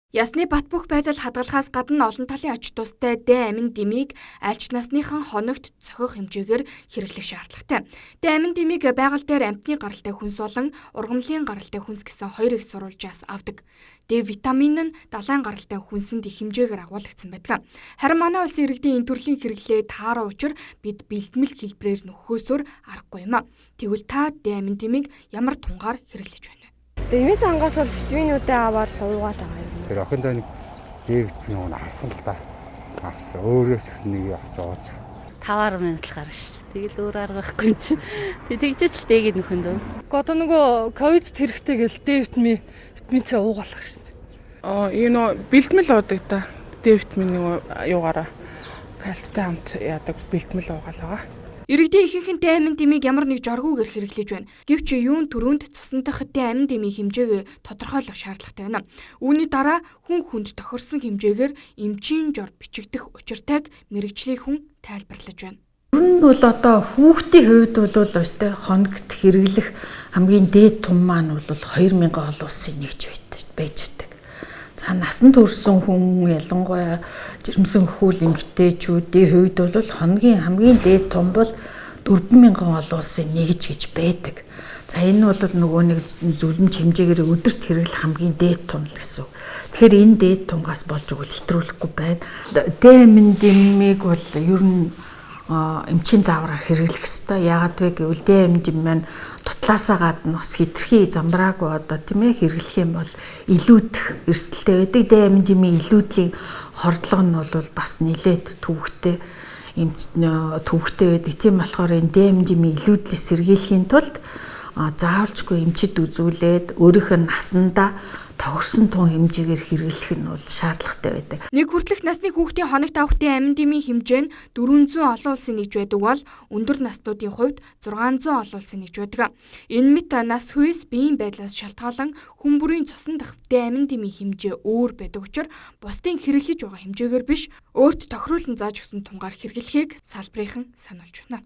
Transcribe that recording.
Ясны бат бөх байдал хадгалахаас гадна олон талын ач тустай дэ амин дэмийг альч насныхан хоногт цохих хэмжээгээр хэрэглэх шаардлагатай. Дэ амин дэмийг байгаль дээр амтны гаралтай хүнс болон ургамлын гаралтай хүнс гэсэн хоёр их сурвалжаас авдаг. Д витамин нь далайн гаралтай хүнсэнд их хэмжээгээр агуулгдсан байдаг. Харин манай улсын иргэдийн энэ төрлийн хэрэглээ таараа учраа бид бэлтгэл хэлбэрээр нөхөхөөсөөр аргагүй юм а. Тэгвэл та дэ амин дэмийг ямар тунгаар хэрэглэж байна вэ? Дэмээс ангаас бол витаминуудыг аваад уугаал байгаа юм. Тэр охиндоо нэг D витамин авсан л да. Авсан. Өөрөөс ихсэн нэг авч ууж. 5 минут л гарна ш. Тэгэл өөр арга байхгүй юм чи. Тэгж л дэгээд нөхөндөө. Одоо нөгөө ковид хэрэгтэй гэл D витамин C уугаалах ш. Бэлтгэл уудаг та. D витамин юугаараа кальцтай хамт яадаг бэлтгэл уугаал байгаа. Иргэдийн ихэнх дэ амин дэмийг ямар нэг жоргуугаар хэрэглэж байна. Гэвч юун түрүүнд цусан дах дэ амин дэмийн хэмжээг тодорхойлох шаардлагатай байна. Үүний дараа хүн хүнд тохирсон хэмжээгээр эмчийн жор бичигдэх учиртайг мэрэгжлийн хүн тайлбарлаж байна. Ер нь бол одоо хүүхдийн хувьд бол өстэй хоногт хэрэглэх хамгийн дээд тун маань бол 2000 олон улсын нэгж байж байдаг. За насан туршсан хүн ялангуяа жирэмсэн хөл эмэгтэйчүүдийн хувьд бол хоногийн хамгийн дээд тун бол 4000 олон улсын нэгж гэж байдаг. За энэ бол нөгөө нэг зүлэм хэмжээгээр өдөрт хэрэглэх хамгийн дээд тун л гэсэн. Тэгэхээр энэ дээд тунгаас болж өгөл хэтрүүлэхгүй байна. Дэ амин дэмийг бол ер нь эмчийн заавраар хэрэглэх ёстой. Яагаад вэ гэвэл дэ амин дэм маань тутлаасаа гадна бас хитрхи замбраагүй одоо тийм ээ хэрэглэх юм бол илүүдэх эрсдэлтэй байдаг. Дэ амин дэмийн илүүдлийн хордлого нь бол бас нэлээд төвөгтэй байдаг. Тийм болохоор энэ дэ амин дэмийн илүүдлийг сэргийлэхийн тулд заавалжгүй эмчид үзүүлээд өөрийнх нь наснда тогорсон тун хэмжээгээр хэрэглэх нь бол шаардлагатай байдаг. Нэг хүртэлх насны хүүхдийн хоногт авах дэ амин дэмийн хэмжээ нь 400 олон улсын нэгж байдаг бол өндөр наснуудын хувьд 600 олон улсын нэгж байдаг. Энэ мэт нас хүйс биеийн байдлаас шалтгаалan хүн бүрийн цусан дах дэ амин дэмийн хэмжээ өөр байдаг учраас бусдын хэрэглэж байгаа хэмжээгээр биш өөрт тохируулан зааж өгсөн тунгаар хэрэглэхийг салбарынхан сануулж байна.